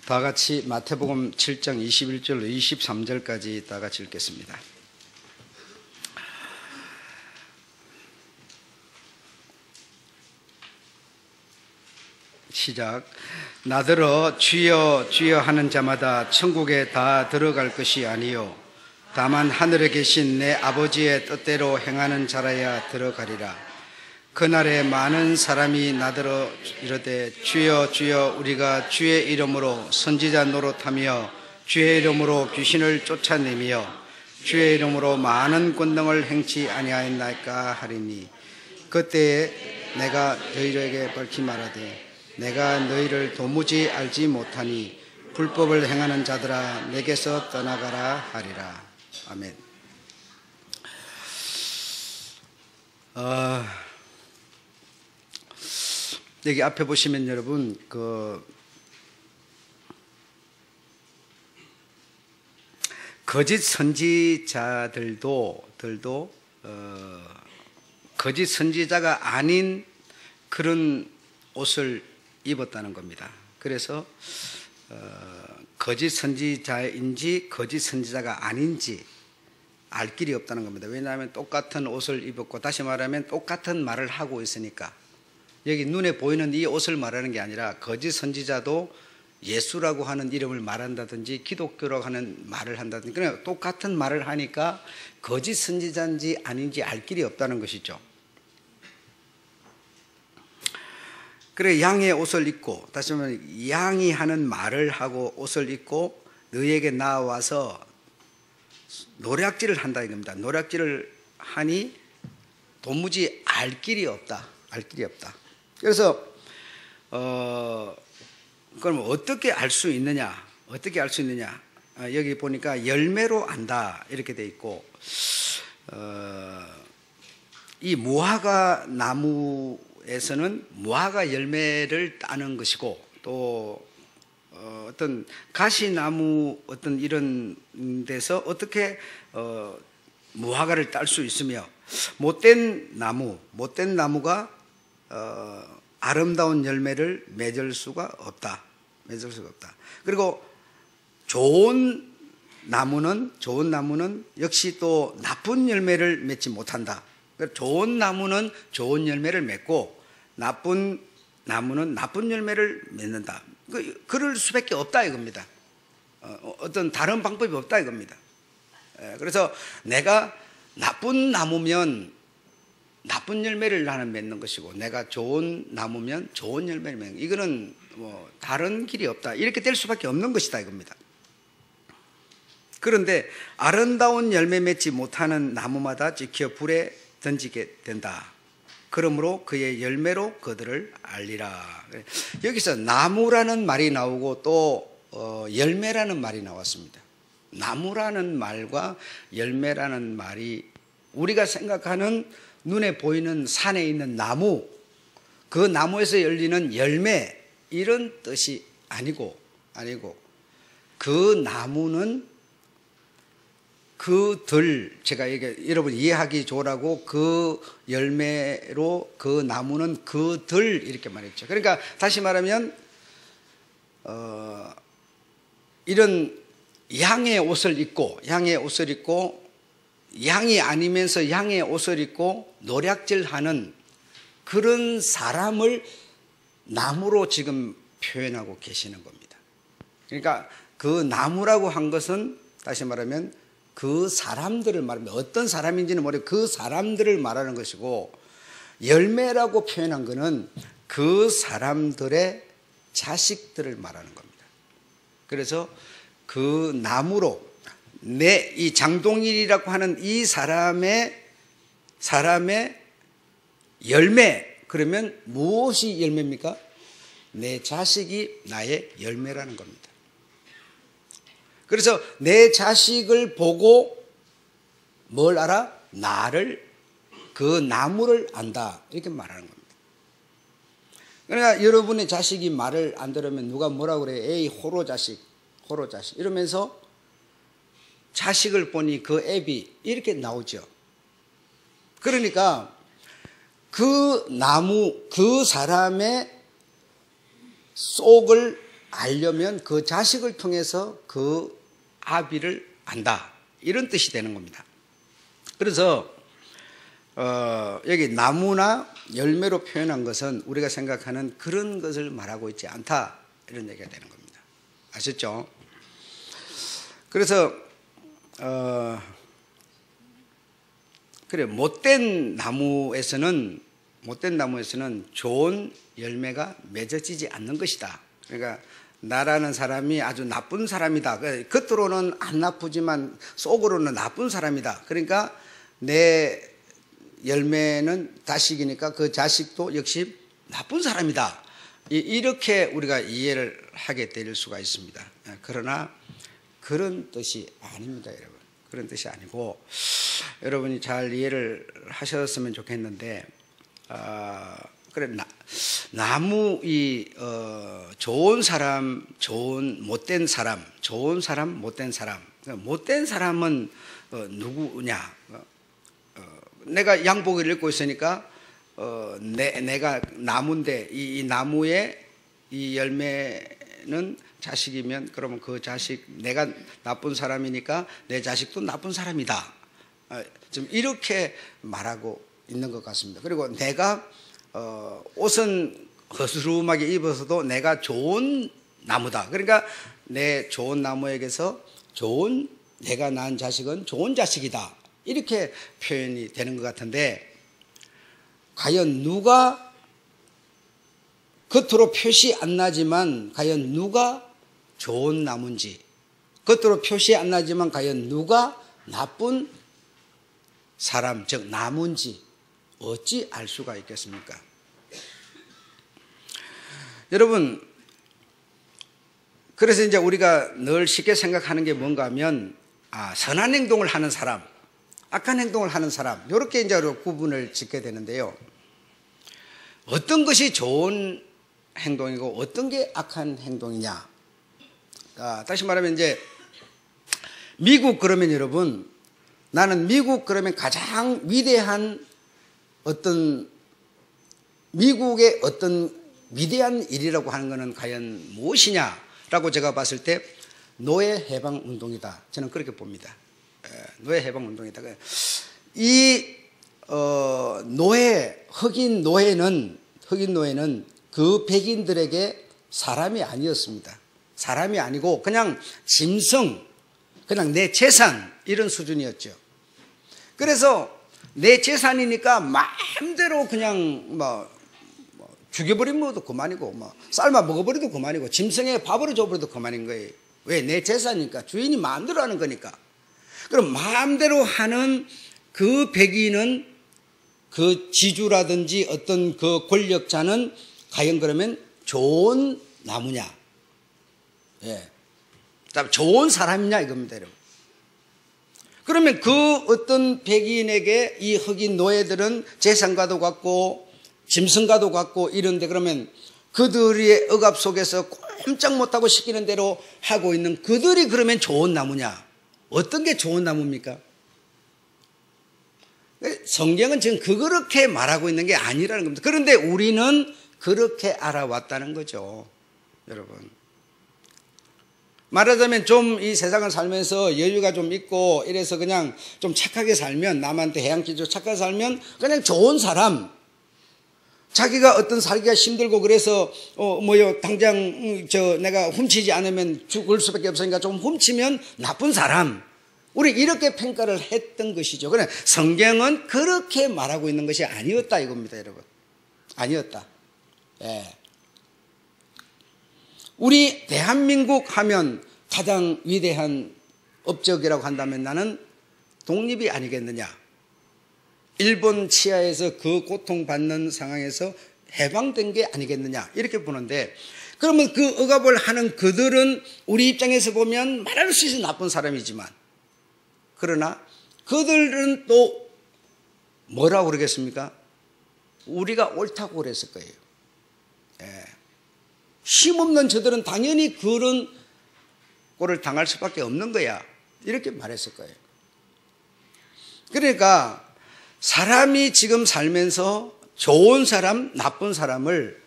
다 같이 마태복음 7장 21절 23절까지 다 같이 읽겠습니다. 시작. 나더러 주여 주여 하는 자마다 천국에 다 들어갈 것이 아니요 다만 하늘에 계신 내 아버지의 뜻대로 행하는 자라야 들어가리라. 그날에 많은 사람이 나더러 이르되 주여 주여 우리가 주의 이름으로 선지자 노릇하며 주의 이름으로 귀신을 쫓아내며 주의 이름으로 많은 권능을 행치 아니하였나이까 하리니 그때에 내가 너희에게 밝히 말하되 내가 너희를 도무지 알지 못하니 불법을 행하는 자들아 내게서 떠나가라 하리라. 아멘. 여기 앞에 보시면 여러분 거짓 선지자들도 거짓 선지자가 아닌 그런 옷을 입었다는 겁니다. 그래서 거짓 선지자인지 거짓 선지자가 아닌지 알 길이 없다는 겁니다. 왜냐하면 똑같은 옷을 입었고, 다시 말하면 똑같은 말을 하고 있으니까. 여기 눈에 보이는 이 옷을 말하는 게 아니라 거짓 선지자도 예수라고 하는 이름을 말한다든지 기독교라고 하는 말을 한다든지 그냥 똑같은 말을 하니까 거짓 선지자인지 아닌지 알 길이 없다는 것이죠. 그래 양의 옷을 입고, 다시 말하면 양이 하는 말을 하고 옷을 입고 너희에게 나와서 노략질을 한다 이겁니다. 노략질을 하니 도무지 알 길이 없다. 알 길이 없다. 그래서 그럼 어떻게 알 수 있느냐? 어떻게 알 수 있느냐? 여기 보니까 열매로 안다 이렇게 돼 있고, 이 무화과 나무에서는 무화과 열매를 따는 것이고, 또 어떤 가시나무 어떤 이런 데서 어떻게 무화과를 딸 수 있으며, 못된 나무가 아름다운 열매를 맺을 수가 없다. 맺을 수가 없다. 그리고 좋은 나무는 역시 또 나쁜 열매를 맺지 못한다. 좋은 나무는 좋은 열매를 맺고 나쁜 나무는 나쁜 열매를 맺는다. 그럴 수밖에 없다 이겁니다. 어떤 다른 방법이 없다 이겁니다. 그래서 내가 나쁜 나무면 나쁜 열매를 나는 맺는 것이고, 내가 좋은 나무면 좋은 열매를 맺는, 이거는 뭐 다른 길이 없다 이렇게 될 수밖에 없는 것이다 이겁니다. 그런데 아름다운 열매 맺지 못하는 나무마다 지켜 불에 던지게 된다. 그러므로 그의 열매로 그들을 알리라. 여기서 나무라는 말이 나오고 또 열매라는 말이 나왔습니다. 나무라는 말과 열매라는 말이 우리가 생각하는 눈에 보이는 산에 있는 나무, 그 나무에서 열리는 열매 이런 뜻이 아니고 그 나무는 그 들, 제가 여러분 이해하기 좋으라고 그 열매로 그 나무는 그 들 이렇게 말했죠. 그러니까 다시 말하면 이런 양의 옷을 입고 양이 아니면서 양의 옷을 입고 노략질하는 그런 사람을 나무로 지금 표현하고 계시는 겁니다. 그러니까 그 나무라고 한 것은 다시 말하면 그 사람들을 말합니다. 어떤 사람인지는 모르고 그 사람들을 말하는 것이고, 열매라고 표현한 것은 그 사람들의 자식들을 말하는 겁니다. 그래서 그 나무로 이 장동일이라고 하는 이 사람의 열매, 그러면 무엇이 열매입니까? 내 자식이 나의 열매라는 겁니다. 그래서 내 자식을 보고 뭘 알아? 나를, 그 나무를 안다 이렇게 말하는 겁니다. 그러니까 여러분의 자식이 말을 안 들으면 누가 뭐라고 그래요? 에이 호로 자식 이러면서 자식을 보니 그 앱이 이렇게 나오죠. 그러니까 그 나무, 그 사람의 속을 알려면 그 자식을 통해서 그 아비를 안다, 이런 뜻이 되는 겁니다. 그래서 여기 나무나 열매로 표현한 것은 우리가 생각하는 그런 것을 말하고 있지 않다, 이런 얘기가 되는 겁니다. 아셨죠? 그래서 그래, 못된 나무에서는 좋은 열매가 맺어지지 않는 것이다. 그러니까 나라는 사람이 아주 나쁜 사람이다. 겉으로는 안 나쁘지만 속으로는 나쁜 사람이다. 그러니까 내 열매는 자식이니까 그 자식도 역시 나쁜 사람이다. 이렇게 우리가 이해를 하게 될 수가 있습니다. 그러나 그런 뜻이 아닙니다, 여러분. 그런 뜻이 아니고, 여러분이 잘 이해를 하셨으면 좋겠는데, 그래, 나무, 좋은 사람, 못된 사람, 좋은 사람, 못된 사람. 못된 사람은 누구냐? 내가 양복을 입고 있으니까, 내가 나무인데, 이 나무의 이 열매는 자식이면, 그러면 그 자식, 내가 나쁜 사람이니까 내 자식도 나쁜 사람이다. 좀 이렇게 말하고 있는 것 같습니다. 그리고 내가 옷은 허스름하게 입어서도 내가 좋은 나무다. 그러니까 내 좋은 나무에게서 내가 낳은 자식은 좋은 자식이다. 이렇게 표현이 되는 것 같은데, 과연 누가, 겉으로 표시 안 나지만 과연 누가 좋은 나무인지, 겉으로 표시 안 나지만 과연 누가 나쁜 사람, 즉 나무인지 어찌 알 수가 있겠습니까? 여러분, 그래서 이제 우리가 늘 쉽게 생각하는 게 뭔가 하면, 선한 행동을 하는 사람, 악한 행동을 하는 사람, 이렇게 이제 구분을 짓게 되는데요. 어떤 것이 좋은 행동이고 어떤 게 악한 행동이냐? 다시 말하면 이제 미국 그러면 여러분, 나는 미국 그러면 가장 위대한 미국의 어떤 위대한 일이라고 하는 것은 과연 무엇이냐라고 제가 봤을 때 노예 해방 운동이다. 저는 그렇게 봅니다. 노예 해방 운동이다. 흑인 노예는 그 백인들에게 사람이 아니었습니다. 사람이 아니고 그냥 짐승, 그냥 내 재산, 이런 수준이었죠. 그래서 내 재산이니까 마음대로 그냥 죽여버리면 그만이고, 삶아 먹어버려도 그만이고, 짐승에 밥으로 줘버려도 그만인 거예요. 왜? 내 재산이니까, 주인이 마음대로 하는 거니까. 그럼 마음대로 하는 그 백인은, 그 지주라든지 어떤 그 권력자는 과연 그러면 좋은 나무냐? 예. 좋은 사람이냐 이겁니다, 여러분. 그러면 그 어떤 백인에게 이 흑인 노예들은 재산과도 같고 짐승과도 같고 이런데, 그러면 그들의 억압 속에서 꼼짝 못하고 시키는 대로 하고 있는 그들이 그러면 좋은 나무냐? 어떤 게 좋은 나무입니까? 성경은 지금 그렇게 말하고 있는 게 아니라는 겁니다. 그런데 우리는 그렇게 알아왔다는 거죠, 여러분. 말하자면 좀 이 세상을 살면서 여유가 좀 있고 이래서 그냥 좀 착하게 살면, 남한테 해양기조 착하게 살면 그냥 좋은 사람, 자기가 어떤 살기가 힘들고 그래서 당장 내가 훔치지 않으면 죽을 수밖에 없으니까 좀 훔치면 나쁜 사람, 우리 이렇게 평가를 했던 것이죠. 그러나 성경은 그렇게 말하고 있는 것이 아니었다 이겁니다, 여러분. 아니었다. 예. 우리 대한민국 하면 가장 위대한 업적이라고 한다면 나는 독립이 아니겠느냐. 일본 치하에서 그 고통받는 상황에서 해방된 게 아니겠느냐, 이렇게 보는데, 그러면 그 억압을 하는 그들은 우리 입장에서 보면 말할 수 있어 나쁜 사람이지만, 그러나 그들은 또 뭐라고 그러겠습니까? 우리가 옳다고 그랬을 거예요. 예. 힘없는 저들은 당연히 그런 꼴을 당할 수밖에 없는 거야, 이렇게 말했을 거예요. 그러니까 사람이 지금 살면서 좋은 사람, 나쁜 사람을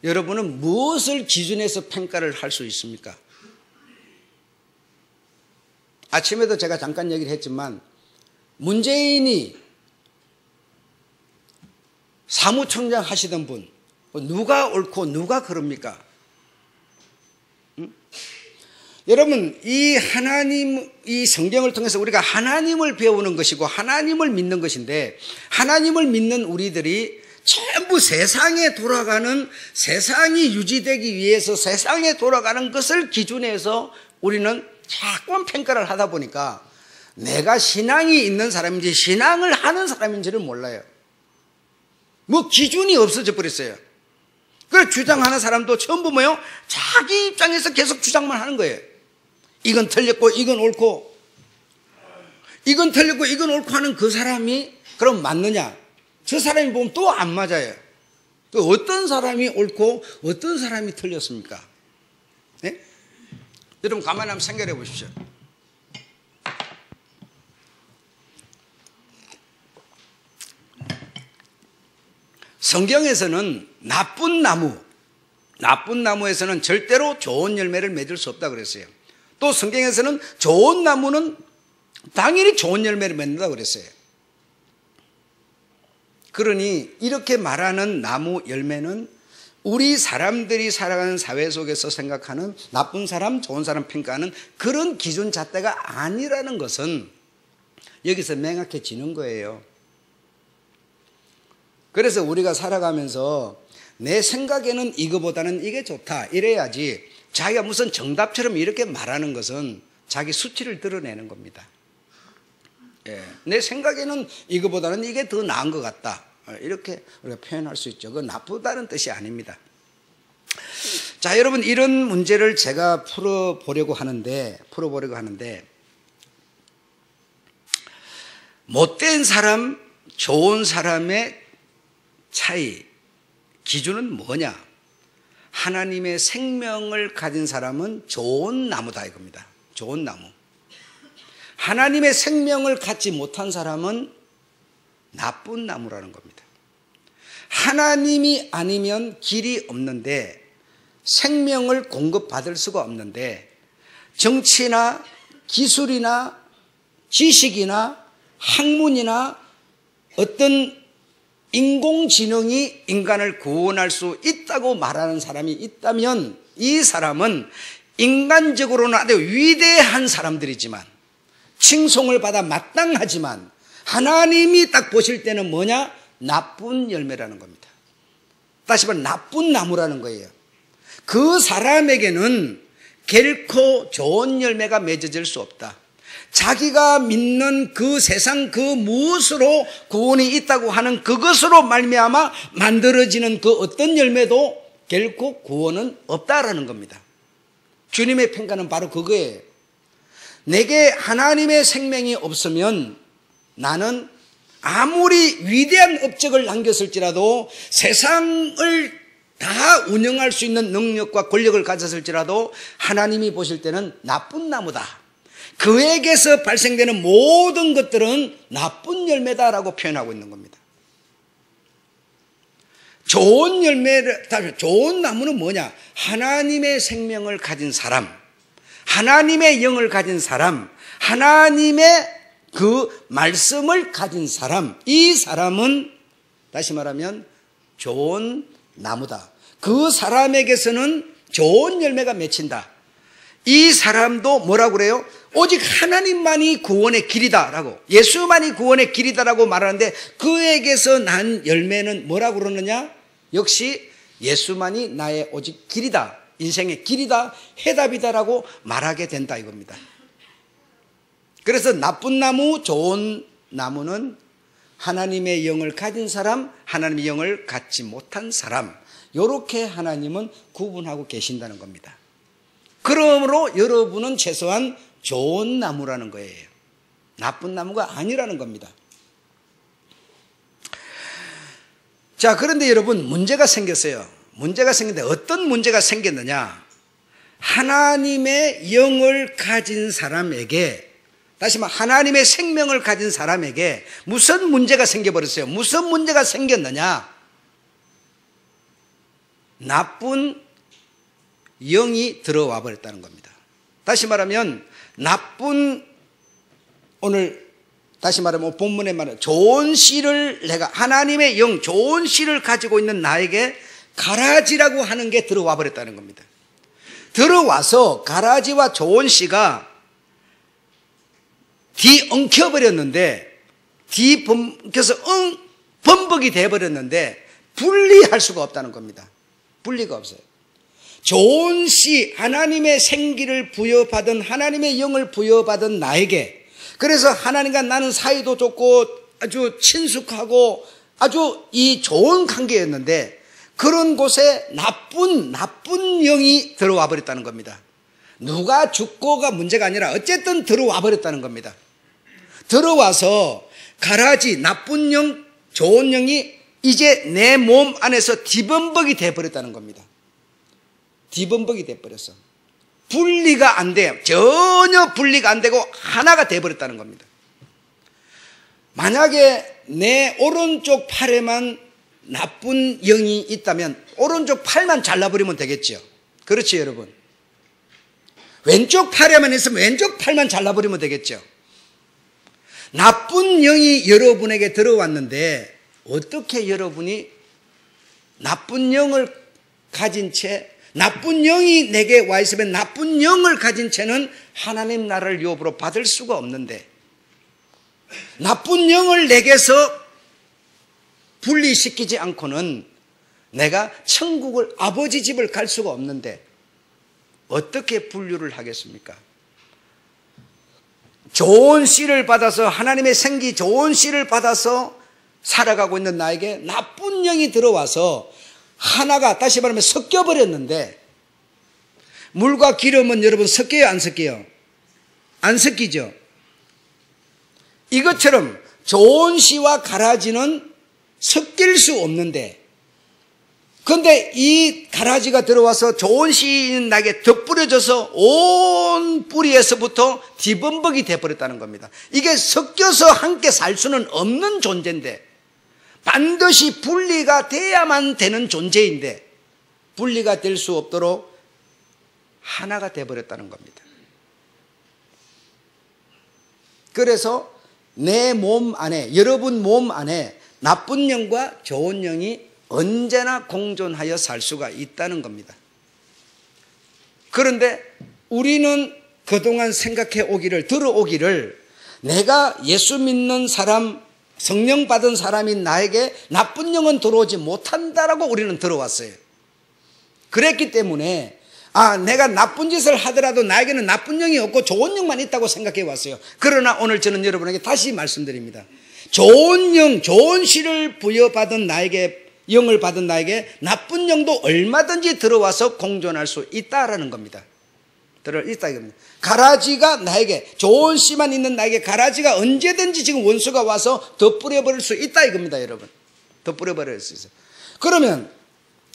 여러분은 무엇을 기준해서 평가를 할 수 있습니까? 아침에도 제가 잠깐 얘기를 했지만 문재인이 사무총장 하시던 분, 누가 옳고 누가 그럽니까? 여러분, 이 성경을 통해서 우리가 하나님을 배우는 것이고 하나님을 믿는 것인데, 하나님을 믿는 우리들이 전부 세상에 돌아가는, 세상이 유지되기 위해서 세상에 돌아가는 것을 기준해서 우리는 자꾸만 평가를 하다 보니까 내가 신앙이 있는 사람인지 신앙을 하는 사람인지를 몰라요. 뭐 기준이 없어져 버렸어요. 그래서 주장하는 사람도 전부 뭐요? 자기 입장에서 계속 주장만 하는 거예요. 이건 틀렸고 이건 옳고, 이건 틀렸고 이건 옳고 하는 그 사람이 그럼 맞느냐? 저 사람이 보면 또 안 맞아요. 또 어떤 사람이 옳고 어떤 사람이 틀렸습니까? 네? 여러분 가만히 한번 생각해 보십시오. 성경에서는 나쁜 나무에서는 절대로 좋은 열매를 맺을 수 없다고 그랬어요. 또 성경에서는 좋은 나무는 당연히 좋은 열매를 맺는다고 그랬어요. 그러니 이렇게 말하는 나무 열매는 우리 사람들이 살아가는 사회 속에서 생각하는 나쁜 사람, 좋은 사람 평가하는 그런 기준 잣대가 아니라는 것은 여기서 명확해지는 거예요. 그래서 우리가 살아가면서 내 생각에는 이거보다는 이게 좋다 이래야지, 자기가 무슨 정답처럼 이렇게 말하는 것은 자기 수치를 드러내는 겁니다. 예, 내 생각에는 이거보다는 이게 더 나은 것 같다, 이렇게 우리가 표현할 수 있죠. 그건 나쁘다는 뜻이 아닙니다. 자, 여러분, 이런 문제를 제가 풀어보려고 하는데 못된 사람, 좋은 사람의 차이, 기준은 뭐냐? 하나님의 생명을 가진 사람은 좋은 나무다 이겁니다. 좋은 나무. 하나님의 생명을 갖지 못한 사람은 나쁜 나무라는 겁니다. 하나님이 아니면 길이 없는데, 생명을 공급받을 수가 없는데, 정치나 기술이나 지식이나 학문이나 어떤 인공지능이 인간을 구원할 수 있다고 말하는 사람이 있다면, 이 사람은 인간적으로는 아주 위대한 사람들이지만, 칭송을 받아 마땅하지만, 하나님이 딱 보실 때는 뭐냐? 나쁜 열매라는 겁니다. 다시 말해 나쁜 나무라는 거예요. 그 사람에게는 결코 좋은 열매가 맺어질 수 없다. 자기가 믿는 그 세상 그 무엇으로 구원이 있다고 하는 그것으로 말미암아 만들어지는 그 어떤 열매도 결코 구원은 없다라는 겁니다. 주님의 평가는 바로 그거예요. 내게 하나님의 생명이 없으면 나는 아무리 위대한 업적을 남겼을지라도, 세상을 다 운영할 수 있는 능력과 권력을 가졌을지라도 하나님이 보실 때는 나쁜 나무다, 그에게서 발생되는 모든 것들은 나쁜 열매다라고 표현하고 있는 겁니다. 좋은 나무는 뭐냐? 하나님의 생명을 가진 사람, 하나님의 영을 가진 사람, 하나님의 그 말씀을 가진 사람, 이 사람은 다시 말하면 좋은 나무다. 그 사람에게서는 좋은 열매가 맺힌다. 이 사람도 뭐라고 그래요? 오직 하나님만이 구원의 길이다라고, 예수만이 구원의 길이다라고 말하는데, 그에게서 난 열매는 뭐라고 그러느냐? 역시 예수만이 나의 오직 길이다, 인생의 길이다, 해답이다라고 말하게 된다 이겁니다. 그래서 나쁜 나무, 좋은 나무는 하나님의 영을 가진 사람, 하나님의 영을 갖지 못한 사람, 이렇게 하나님은 구분하고 계신다는 겁니다. 그러므로 여러분은 최소한 좋은 나무라는 거예요. 나쁜 나무가 아니라는 겁니다. 자, 그런데 여러분, 문제가 생겼어요. 문제가 생겼는데 어떤 문제가 생겼느냐? 하나님의 영을 가진 사람에게, 다시 말해 하나님의 생명을 가진 사람에게 무슨 문제가 생겨버렸어요? 무슨 문제가 생겼느냐? 나쁜 영이 들어와 버렸다는 겁니다. 다시 말하면 오늘 다시 말하면 본문에 말하는 좋은 씨를 내가 하나님의 영 좋은 씨를 가지고 있는 나에게 가라지라고 하는 게 들어와 버렸다는 겁니다. 들어와서 가라지와 좋은 씨가 뒤엉켜버렸는데 뒤범켜서 범벅이 돼버렸는데 분리할 수가 없다는 겁니다. 분리가 없어요. 좋은 씨 하나님의 생기를 부여받은 하나님의 영을 부여받은 나에게 그래서 하나님과 나는 사이도 좋고 아주 친숙하고 아주 이 좋은 관계였는데 그런 곳에 나쁜 영이 들어와 버렸다는 겁니다. 누가 죽고가 문제가 아니라 어쨌든 들어와 버렸다는 겁니다. 들어와서 가라지 나쁜 영 좋은 영이 이제 내 몸 안에서 뒤범벅이 돼버렸다는 겁니다. 뒤범벅이 돼버렸어. 분리가 안 돼요. 전혀 분리가 안 되고 하나가 돼버렸다는 겁니다. 만약에 내 오른쪽 팔에만 나쁜 영이 있다면 오른쪽 팔만 잘라버리면 되겠죠. 그렇지 여러분. 왼쪽 팔에만 있으면 왼쪽 팔만 잘라버리면 되겠죠. 나쁜 영이 여러분에게 들어왔는데 어떻게 여러분이 나쁜 영을 가진 채 나쁜 영이 내게 와 있으면 나쁜 영을 가진 채는 하나님 나라를 유업으로 받을 수가 없는데 나쁜 영을 내게서 분리시키지 않고는 내가 천국을 아버지 집을 갈 수가 없는데 어떻게 분류를 하겠습니까? 좋은 씨를 받아서 하나님의 생기 좋은 씨를 받아서 살아가고 있는 나에게 나쁜 영이 들어와서 하나가 다시 말하면 섞여버렸는데 물과 기름은 여러분 섞여요 안 섞여요? 안 섞이죠. 이것처럼 좋은 씨와 가라지는 섞일 수 없는데 그런데 이 가라지가 들어와서 좋은 씨는 나에게 덧뿌려져서 온 뿌리에서부터 뒤범벅이 돼버렸다는 겁니다. 이게 섞여서 함께 살 수는 없는 존재인데 반드시 분리가 돼야만 되는 존재인데 분리가 될 수 없도록 하나가 돼버렸다는 겁니다. 그래서 내 몸 안에 여러분 몸 안에 나쁜 영과 좋은 영이 언제나 공존하여 살 수가 있다는 겁니다. 그런데 우리는 그동안 생각해 오기를 들어오기를 내가 예수 믿는 사람 성령 받은 사람인 나에게 나쁜 영은 들어오지 못한다라고 우리는 들어왔어요. 그랬기 때문에 내가 나쁜 짓을 하더라도 나에게는 나쁜 영이 없고 좋은 영만 있다고 생각해 왔어요. 그러나 오늘 저는 여러분에게 다시 말씀드립니다. 좋은 영, 좋은 씨를 부여받은 나에게 영을 받은 나에게 나쁜 영도 얼마든지 들어와서 공존할 수 있다라는 겁니다. 들어있다 이겁니다. 가라지가 나에게 좋은 씨만 있는 나에게 가라지가 언제든지 지금 원수가 와서 덧뿌려버릴 수 있다 이겁니다, 여러분. 덧뿌려버릴 수 있어요. 그러면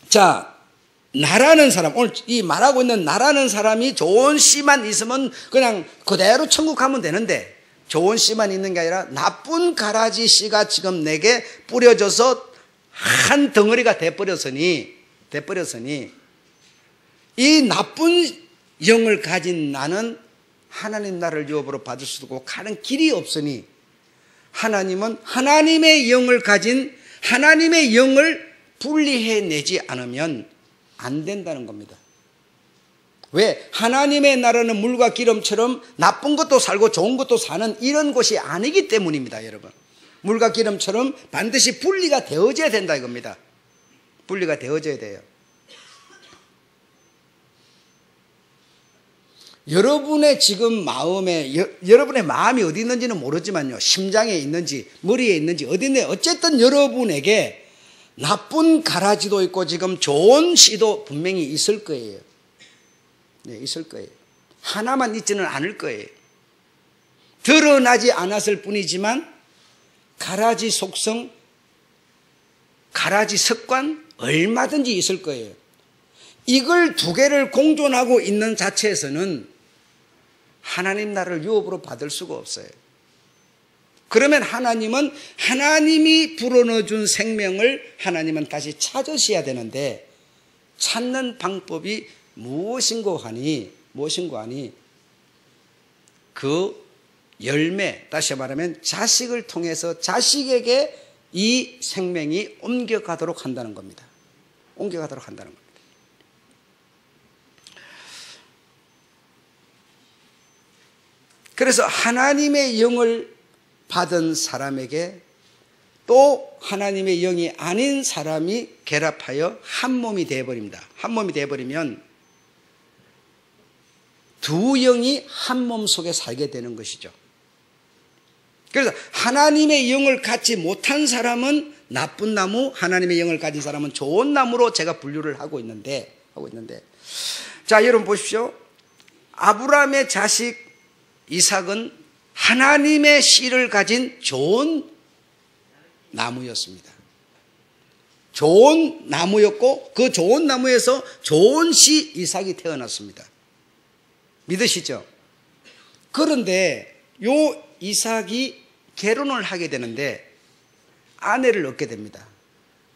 자 나라는 사람 오늘 이 말하고 있는 나라는 사람이 좋은 씨만 있으면 그냥 그대로 천국 가면 되는데 좋은 씨만 있는 게 아니라 나쁜 가라지 씨가 지금 내게 뿌려져서 한 덩어리가 돼버렸으니 이 나쁜 영을 가진 나는 하나님 나라를 유업으로 받을 수도 없고 가는 길이 없으니 하나님은 하나님의 영을 가진 하나님의 영을 분리해내지 않으면 안 된다는 겁니다. 왜? 하나님의 나라는 물과 기름처럼 나쁜 것도 살고 좋은 것도 사는 이런 곳이 아니기 때문입니다, 여러분. 물과 기름처럼 반드시 분리가 되어져야 된다 이겁니다. 분리가 되어져야 돼요. 여러분의 지금 마음에 여러분의 마음이 어디 있는지는 모르지만요. 심장에 있는지 머리에 있는지 어디 있는지 어쨌든 여러분에게 나쁜 가라지도 있고 지금 좋은 씨도 분명히 있을 거예요. 네, 있을 거예요. 하나만 있지는 않을 거예요. 드러나지 않았을 뿐이지만 가라지 속성, 가라지 습관 얼마든지 있을 거예요. 이걸 두 개를 공존하고 있는 자체에서는 하나님 나라를 유업으로 받을 수가 없어요. 그러면 하나님은 하나님이 불어넣어준 생명을 하나님은 다시 찾으셔야 되는데 찾는 방법이 무엇인고 하니 그 열매, 다시 말하면 자식을 통해서 자식에게 이 생명이 옮겨가도록 한다는 겁니다. 옮겨가도록 한다는 겁니다. 그래서 하나님의 영을 받은 사람에게 또 하나님의 영이 아닌 사람이 결합하여 한 몸이 되어버립니다. 한 몸이 되어버리면 두 영이 한 몸 속에 살게 되는 것이죠. 그래서 하나님의 영을 갖지 못한 사람은 나쁜 나무, 하나님의 영을 가진 사람은 좋은 나무로 제가 분류를 하고 있는데 자, 여러분 보십시오. 아브라함의 자식 이삭은 하나님의 씨를 가진 좋은 나무였습니다. 좋은 나무였고 그 좋은 나무에서 좋은 씨 이삭이 태어났습니다. 믿으시죠? 그런데 요 이삭이 결혼을 하게 되는데 아내를 얻게 됩니다.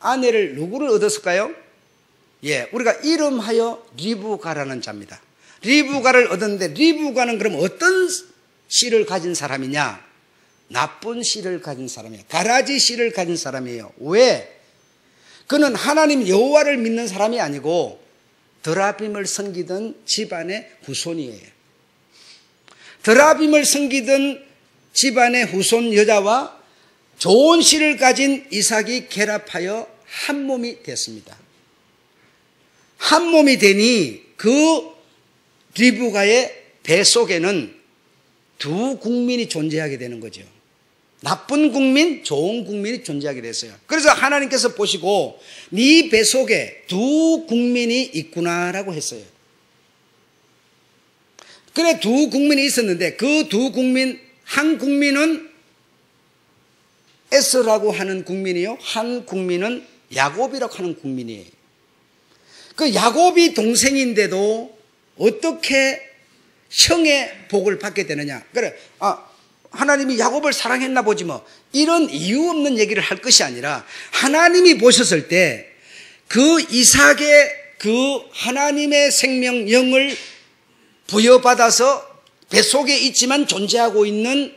아내를 누구를 얻었을까요? 우리가 이름하여 리브가라는 자입니다. 리브가를 얻었는데 리브가는 그럼 어떤 씨를 가진 사람이냐? 나쁜 씨를 가진 사람이에요. 가라지 씨를 가진 사람이에요. 왜? 그는 하나님 여호와를 믿는 사람이 아니고 드라빔을 섬기던 집안의 후손이에요. 드라빔을 섬기던 집안의 후손 여자와 좋은 씨를 가진 이삭이 결합하여 한 몸이 됐습니다. 한 몸이 되니 그 리브가의 배 속에는 두 국민이 존재하게 되는 거죠. 나쁜 국민, 좋은 국민이 존재하게 됐어요. 그래서 하나님께서 보시고 네 배 속에 두 국민이 있구나라고 했어요. 그래, 두 국민이 있었는데 그 두 국민, 한 국민은 에스라고 하는 국민이요, 한 국민은 야곱이라고 하는 국민이에요. 그 야곱이 동생인데도 어떻게 형의 복을 받게 되느냐? 그래, 하나님이 야곱을 사랑했나 보지 뭐, 이런 이유 없는 얘기를 할 것이 아니라 하나님이 보셨을 때 그 이삭의 그 하나님의 생명령을 부여받아서 뱃속에 있지만 존재하고 있는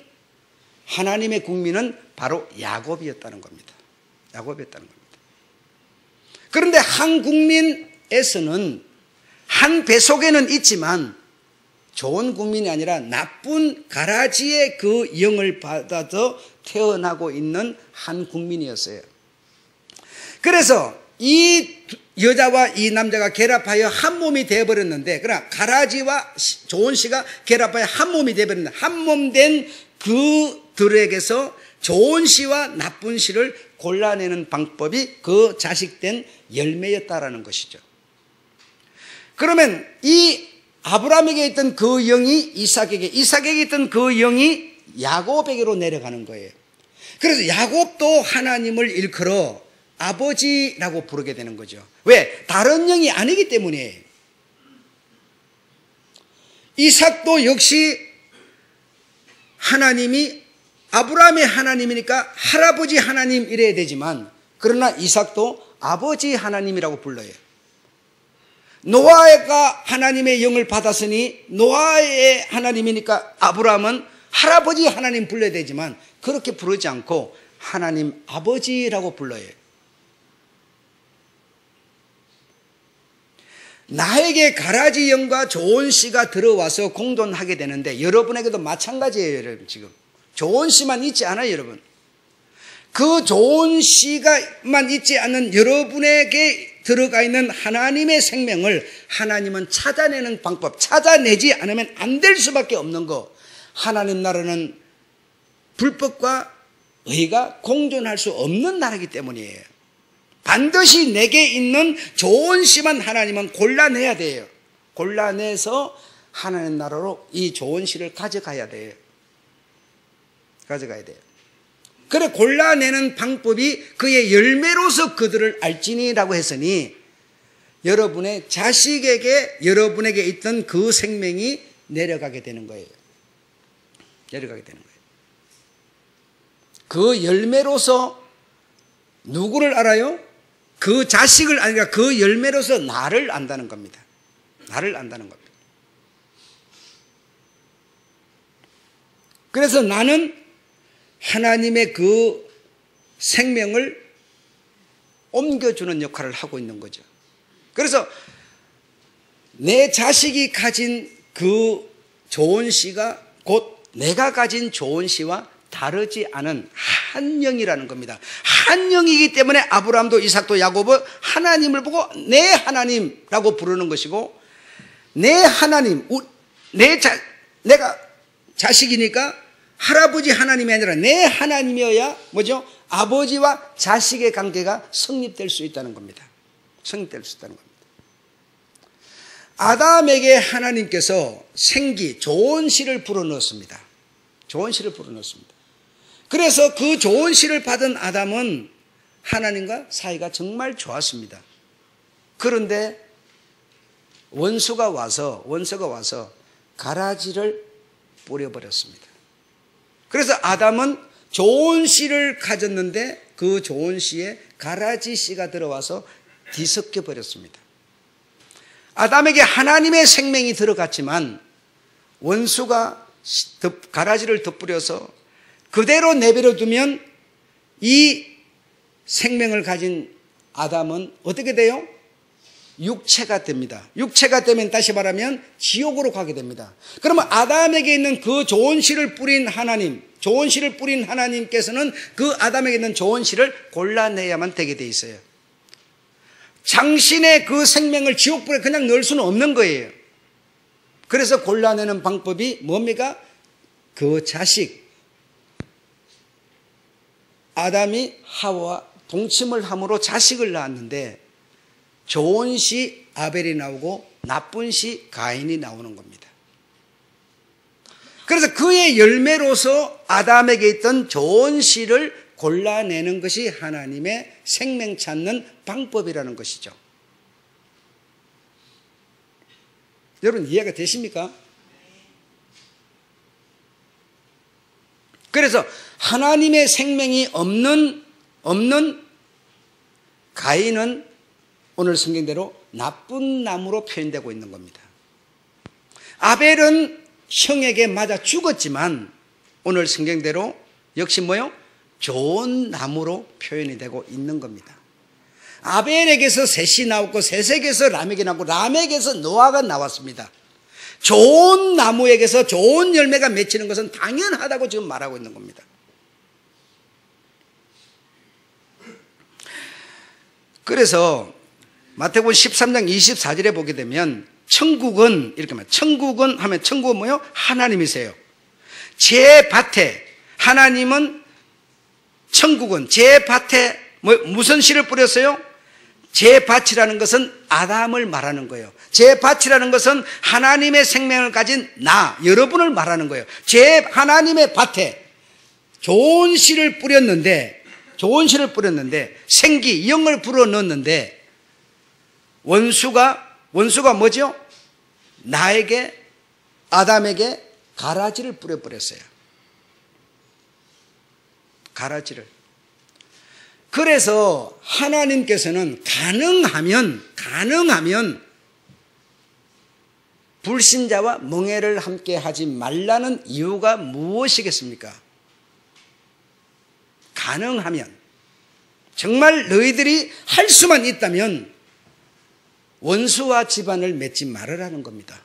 하나님의 국민은 바로 야곱이었다는 겁니다. 야곱이었다는 겁니다. 그런데 한 국민에서는 한 뱃속에는 있지만 좋은 국민이 아니라 나쁜 가라지의 그 영을 받아서 태어나고 있는 한 국민이었어요. 그래서 이 여자와 이 남자가 결합하여 한 몸이 되어버렸는데, 그러나 가라지와 좋은 씨가 결합하여 한 몸이 되어버렸는데, 한 몸 된 그들에게서 좋은 씨와 나쁜 씨를 골라내는 방법이 그 자식된 열매였다라는 것이죠. 그러면 이 아브라함에게 있던 그 영이 이삭에게 있던 그 영이 야곱에게로 내려가는 거예요. 그래서 야곱도 하나님을 일컬어 아버지라고 부르게 되는 거죠. 왜? 다른 영이 아니기 때문이에요. 이삭도 역시 하나님이 아브라함의 하나님이니까 할아버지 하나님 이래야 되지만, 그러나 이삭도 아버지 하나님이라고 불러요. 노아가 하나님의 영을 받았으니 노아의 하나님이니까 아브라함은 할아버지 하나님 불러야 되지만 그렇게 부르지 않고 하나님 아버지라고 불러요. 나에게 가라지 영과 좋은 씨가 들어와서 공존하게 되는데 여러분에게도 마찬가지예요. 여러분, 지금 좋은 씨만 있지 않아요. 여러분, 그 좋은 씨가만 있지 않는 여러분에게 들어가 있는 하나님의 생명을 하나님은 찾아내는 방법, 찾아내지 않으면 안 될 수밖에 없는 거. 하나님 나라는 불법과 의가 공존할 수 없는 나라이기 때문이에요. 반드시 내게 있는 좋은 씨만 하나님은 골라내야 돼요. 골라내서 하나님 나라로 이 좋은 씨를 가져가야 돼요. 가져가야 돼요. 그래, 골라내는 방법이 그의 열매로서 그들을 알지니라고 했으니 여러분의 자식에게 여러분에게 있던 그 생명이 내려가게 되는 거예요. 내려가게 되는 거예요. 그 열매로서 누구를 알아요? 그 자식을 아니라 그 열매로서 나를 안다는 겁니다. 나를 안다는 겁니다. 그래서 나는 하나님의 그 생명을 옮겨주는 역할을 하고 있는 거죠. 그래서 내 자식이 가진 그 좋은 씨가 곧 내가 가진 좋은 씨와 다르지 않은 한 영이라는 겁니다. 한 영이기 때문에 아브라함도 이삭도 야곱은 하나님을 보고 내 하나님라고 부르는 것이고, 내 하나님, 내가 자식이니까 할아버지 하나님이 아니라 내 하나님이어야 뭐죠? 아버지와 자식의 관계가 성립될 수 있다는 겁니다. 성립될 수 있다는 겁니다. 아담에게 하나님께서 생기, 좋은 씨를 불어넣었습니다. 좋은 씨를 불어넣었습니다. 그래서 그 좋은 씨를 받은 아담은 하나님과 사이가 정말 좋았습니다. 그런데 원수가 와서 가라지를 뿌려버렸습니다. 그래서 아담은 좋은 씨를 가졌는데 그 좋은 씨에 가라지 씨가 들어와서 뒤섞여 버렸습니다. 아담에게 하나님의 생명이 들어갔지만 원수가 가라지를 덧뿌려서 그대로 내버려 두면 이 생명을 가진 아담은 어떻게 돼요? 육체가 됩니다. 육체가 되면 다시 말하면 지옥으로 가게 됩니다. 그러면 아담에게 있는 그 좋은 씨를 뿌린 하나님, 좋은 씨를 뿌린 하나님께서는 그 아담에게 있는 좋은 씨를 골라내야만 되게 돼 있어요. 당신의 그 생명을 지옥불에 그냥 넣을 수는 없는 거예요. 그래서 골라내는 방법이 뭡니까? 그 자식, 아담이 하와와 동침을 함으로 자식을 낳았는데 좋은 씨 아벨이 나오고 나쁜 씨 가인이 나오는 겁니다. 그래서 그의 열매로서 아담에게 있던 좋은 씨를 골라내는 것이 하나님의 생명 찾는 방법이라는 것이죠. 여러분 이해가 되십니까? 그래서 하나님의 생명이 없는 가인은 오늘 성경대로 나쁜 나무로 표현되고 있는 겁니다. 아벨은 형에게 맞아 죽었지만 오늘 성경대로 역시 뭐요? 좋은 나무로 표현이 되고 있는 겁니다. 아벨에게서 셋이 나왔고 셋에게서 라멕이 나왔고 라멕에서 노아가 나왔습니다. 좋은 나무에게서 좋은 열매가 맺히는 것은 당연하다고 지금 말하고 있는 겁니다. 그래서 마태복음 13장 24절에 보게 되면 천국은 이렇게 말해요. 천국은 하면 천국은 뭐예요? 하나님이세요. 제 밭에 하나님은 천국은 제 밭에 무슨 씨를 뿌렸어요? 제 밭이라는 것은 아담을 말하는 거예요. 제 밭이라는 것은 하나님의 생명을 가진 나, 여러분을 말하는 거예요. 제 하나님의 밭에 좋은 씨를 뿌렸는데 생기, 영을 불어넣었는데 원수가 뭐죠? 나에게, 아담에게 가라지를 뿌려버렸어요. 가라지를. 그래서 하나님께서는 가능하면 불신자와 멍에를 함께 하지 말라는 이유가 무엇이겠습니까? 가능하면, 정말 너희들이 할 수만 있다면 원수와 집안을 맺지 말으라는 겁니다.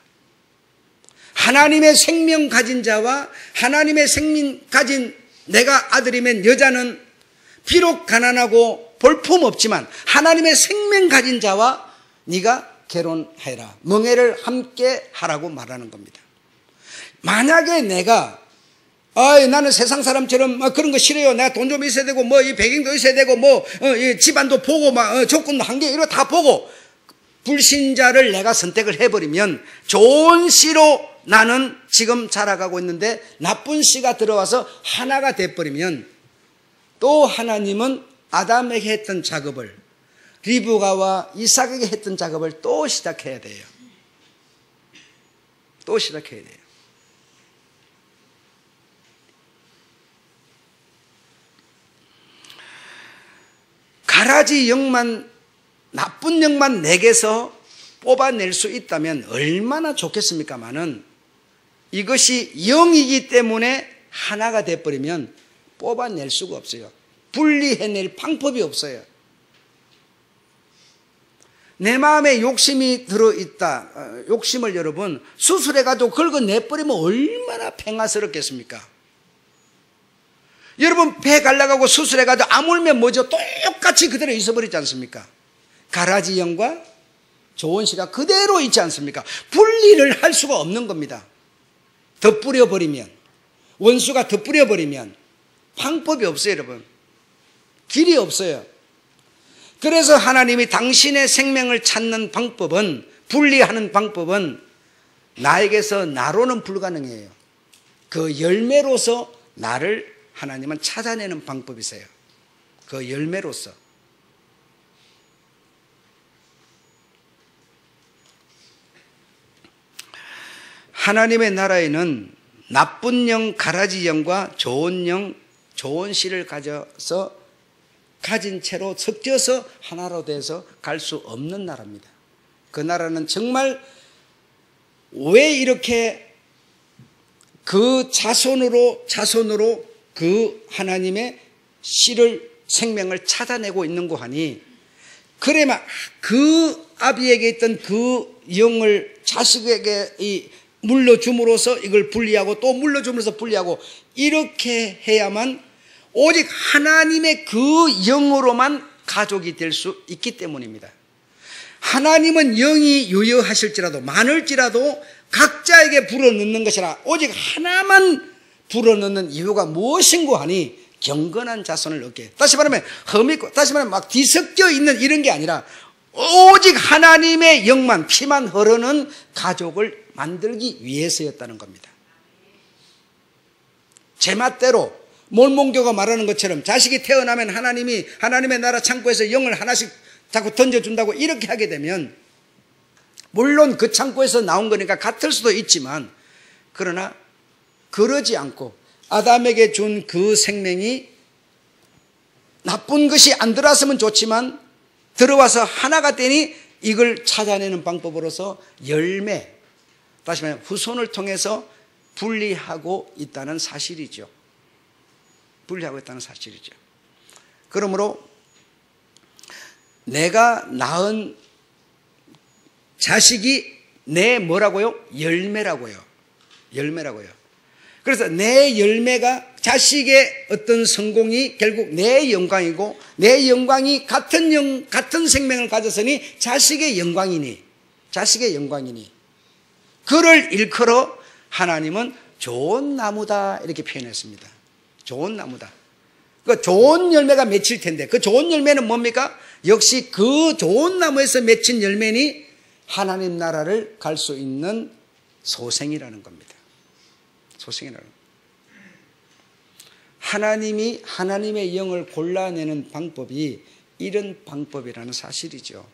하나님의 생명 가진 자와 하나님의 생명 가진 내가 아들이면 여자는 비록 가난하고 볼품 없지만 하나님의 생명 가진 자와 네가 결혼해라. 멍에를 함께 하라고 말하는 겁니다. 만약에 내가 나는 세상 사람처럼 그런 거 싫어요. 내가 돈 좀 있어야 되고 이 배경도 있어야 되고 이 집안도 보고 조건도 한계 이런 거 다 보고 불신자를 내가 선택을 해버리면 좋은 씨로 나는 지금 자라가고 있는데 나쁜 씨가 들어와서 하나가 돼버리면 또 하나님은 아담에게 했던 작업을 리브가와 이삭에게 했던 작업을 또 시작해야 돼요. 또 시작해야 돼요. 가라지 영만 나쁜 영만 내게서 뽑아낼 수 있다면 얼마나 좋겠습니까마는 이것이 영이기 때문에 하나가 돼버리면 뽑아낼 수가 없어요. 분리해낼 방법이 없어요. 내 마음에 욕심이 들어있다. 욕심을 여러분 수술해가지고 긁어내버리면 얼마나 평화스럽겠습니까? 여러분 배 갈라가고 수술해가지고 아물면 뭐죠? 똑같이 그대로 있어버리지 않습니까? 가라지형과 좋은 씨가 그대로 있지 않습니까? 분리를 할 수가 없는 겁니다. 덧뿌려버리면, 원수가 덧뿌려버리면 방법이 없어요, 여러분. 길이 없어요. 그래서 하나님이 당신의 생명을 찾는 방법은, 분리하는 방법은 나에게서 나로는 불가능해요. 그 열매로서 나를 하나님은 찾아내는 방법이세요. 그 열매로서. 하나님의 나라에는 나쁜 영, 가라지 영과 좋은 영, 좋은 씨를 가진 채로 섞여서 하나로 돼서 갈 수 없는 나라입니다. 그 나라는 정말 왜 이렇게 그 자손으로 그 하나님의 씨를 생명을 찾아내고 있는고 하니, 그래만 그 아비에게 있던 그 영을 자식에게 물려줌으로써 이걸 분리하고 또 물려줌으로써 분리하고, 이렇게 해야만 오직 하나님의 그 영으로만 가족이 될 수 있기 때문입니다. 하나님은 영이 유효하실지라도 많을지라도 각자에게 불어넣는 것이라 오직 하나만 불어넣는 이유가 무엇인고 하니 경건한 자손을 얻게. 다시 말하면 험있고, 다시 말하면 막 뒤섞여 있는 이런 게 아니라 오직 하나님의 영만, 피만 흐르는 가족을 만들기 위해서였다는 겁니다. 제멋대로 몰몬교가 말하는 것처럼 자식이 태어나면 하나님의 나라 창고에서 영을 하나씩 자꾸 던져준다고 이렇게 하게 되면, 물론 그 창고에서 나온 거니까 같을 수도 있지만, 그러나 그러지 않고 아담에게 준 그 생명이 나쁜 것이 안 들어왔으면 좋지만 들어와서 하나가 되니 이걸 찾아내는 방법으로서 열매, 다시 말하면 후손을 통해서 분리하고 있다는 사실이죠. 분리하고 있다는 사실이죠. 그러므로 내가 낳은 자식이 내 뭐라고요? 열매라고요. 열매라고요. 그래서 내 열매가, 자식의 어떤 성공이 결국 내 영광이고, 내 영광이 같은 생명을 가졌으니 자식의 영광이니, 그를 일컬어 하나님은 좋은 나무다 이렇게 표현했습니다. 좋은 나무다. 그 좋은 열매가 맺힐 텐데, 그 좋은 열매는 뭡니까? 역시 그 좋은 나무에서 맺힌 열매니 하나님 나라를 갈 수 있는 소생이라는 겁니다. 소생이라는 겁니다. 하나님이 하나님의 영을 골라내는 방법이 이런 방법이라는 사실이죠.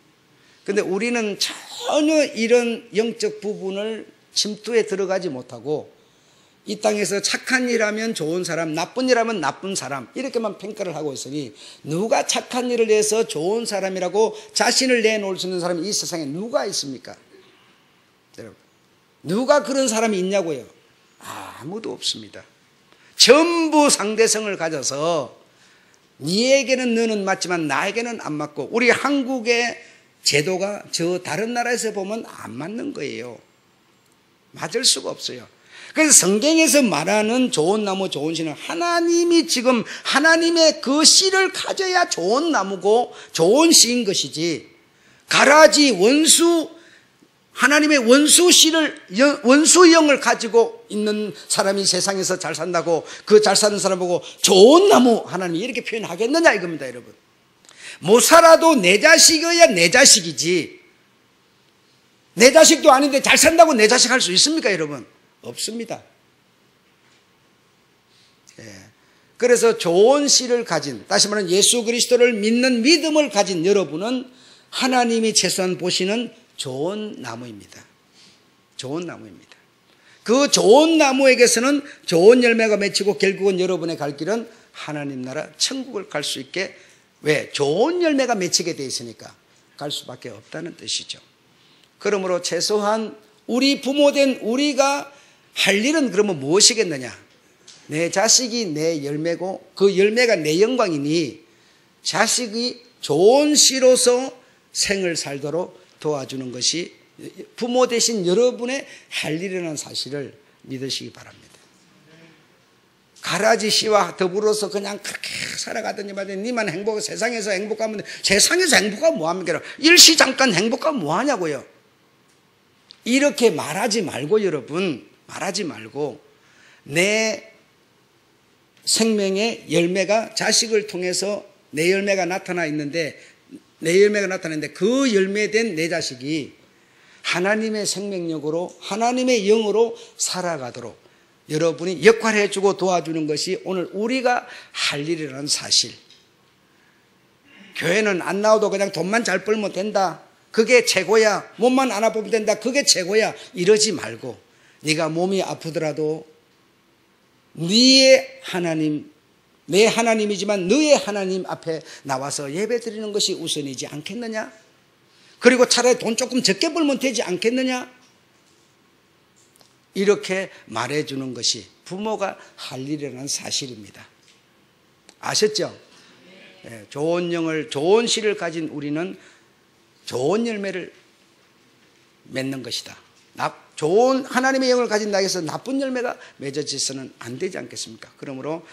그런데 우리는 전혀 이런 영적 부분을 침투에 들어가지 못하고 이 땅에서 착한 일하면 좋은 사람, 나쁜 일하면 나쁜 사람, 이렇게만 평가를 하고 있으니, 누가 착한 일을 해서 좋은 사람이라고 자신을 내놓을 수 있는 사람이 이 세상에 누가 있습니까? 여러분, 누가 그런 사람이 있냐고요? 아무도 없습니다. 전부 상대성을 가져서 니에게는 너는 맞지만 나에게는 안 맞고, 우리 한국의 제도가 저 다른 나라에서 보면 안 맞는 거예요. 맞을 수가 없어요. 그래서 성경에서 말하는 좋은 나무, 좋은 씨는 하나님이 지금 하나님의 그 씨를 가져야 좋은 나무고 좋은 씨인 것이지, 가라지 원수, 하나님의 원수 씨를, 원수영을 가지고 있는 사람이 세상에서 잘 산다고 그 잘 사는 사람 보고 좋은 나무 하나님이 이렇게 표현하겠느냐 이겁니다, 여러분. 못 살아도 내 자식이어야 내 자식이지, 내 자식도 아닌데 잘 산다고 내 자식 할 수 있습니까, 여러분? 없습니다. 그래서 좋은 씨를 가진, 다시 말하면 예수 그리스도를 믿는 믿음을 가진 여러분은 하나님이 최소한 보시는 좋은 나무입니다. 좋은 나무입니다. 그 좋은 나무에게서는 좋은 열매가 맺히고 결국은 여러분의 갈 길은 하나님 나라 천국을 갈 수 있게, 왜? 좋은 열매가 맺히게 되어 있으니까. 갈 수밖에 없다는 뜻이죠. 그러므로 최소한 우리 부모된 우리가 할 일은 그러면 무엇이겠느냐? 내 자식이 내 열매고 그 열매가 내 영광이니 자식이 좋은 씨로서 생을 살도록 도와주는 것이 부모 되신 여러분의 할 일이라는 사실을 믿으시기 바랍니다. 가라지 씨와 더불어서 그냥 그렇게 살아가더니 니만 행복, 세상에서 행복하면 세상에서 행복하면 뭐합니까? 일시잠깐 행복하면 뭐하냐고요. 이렇게 말하지 말고 여러분, 말하지 말고 내 생명의 열매가 자식을 통해서 내 열매가 나타나 있는데 그 열매된 내 자식이 하나님의 생명력으로 하나님의 영으로 살아가도록 여러분이 역할해주고 도와주는 것이 오늘 우리가 할 일이라는 사실. 교회는 안 나와도 그냥 돈만 잘 벌면 된다. 그게 최고야. 몸만 안 아프면 된다. 그게 최고야. 이러지 말고 네가 몸이 아프더라도 네의 하나님, 내 하나님이지만 너의 하나님 앞에 나와서 예배 드리는 것이 우선이지 않겠느냐? 그리고 차라리 돈 조금 적게 벌면 되지 않겠느냐? 이렇게 말해주는 것이 부모가 할 일이라는 사실입니다. 아셨죠? 네, 좋은 영을, 좋은 씨를 가진 우리는 좋은 열매를 맺는 것이다. 좋은 하나님의 영을 가진 나에게서 나쁜 열매가 맺어져서는 안 되지 않겠습니까? 그러므로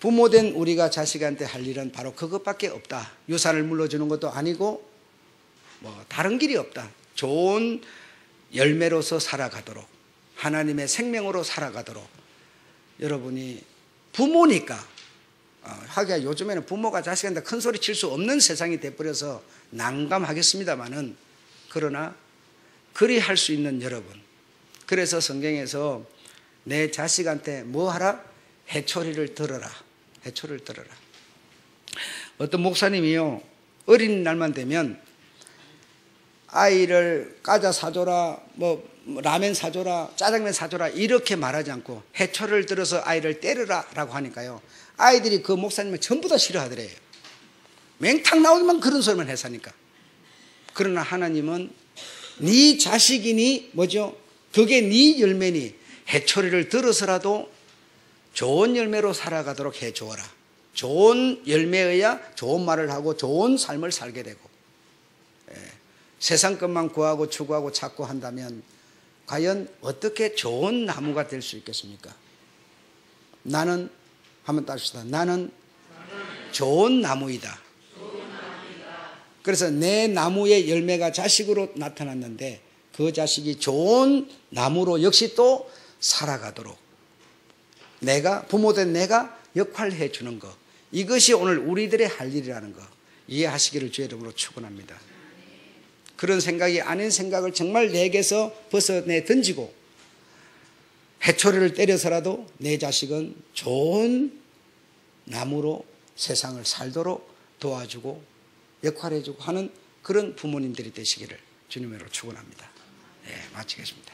부모된 우리가 자식한테 할 일은 바로 그것밖에 없다. 유산을 물려주는 것도 아니고 다른 길이 없다. 좋은 열매로서 살아가도록 하나님의 생명으로 살아가도록 여러분이 부모니까 하기야 요즘에는 부모가 자식한테 큰 소리 칠 수 없는 세상이 돼버려서 난감하겠습니다마는 그러나 그리 할 수 있는 여러분, 그래서 성경에서 내 자식한테 뭐 하라? 해초리를 들어라. 해초리를 들어라. 어떤 목사님이요, 어린날만 되면 아이를 과자 사줘라, 라면 사줘라, 짜장면 사줘라 이렇게 말하지 않고 해초를 들어서 아이를 때려라 라고 하니까요, 아이들이 그 목사님을 전부 다 싫어하더래요. 맹탕 나오기만 그런 소리만 해서 하니까. 그러나 하나님은 네 자식이니 그게 네 열매니 해초리를 들어서라도 좋은 열매로 살아가도록 해주어라. 좋은 열매여야 좋은 말을 하고 좋은 삶을 살게 되고, 세상 것만 구하고 추구하고 찾고 한다면 과연 어떻게 좋은 나무가 될 수 있겠습니까? 나는 한번 따집시다. 나는 좋은 나무이다. 그래서 내 나무의 열매가 자식으로 나타났는데 그 자식이 좋은 나무로 역시 또 살아가도록 부모된 내가 역할해 주는 것, 이것이 오늘 우리들의 할 일이라는 것 이해하시기를 주의 이름으로 축원합니다. 그런 생각이 아닌 생각을 정말 내게서 벗어내 던지고 해초리를 때려서라도 내 자식은 좋은 나무로 세상을 살도록 도와주고 역할해주고 하는 그런 부모님들이 되시기를 주님으로 축원합니다. 네, 마치겠습니다.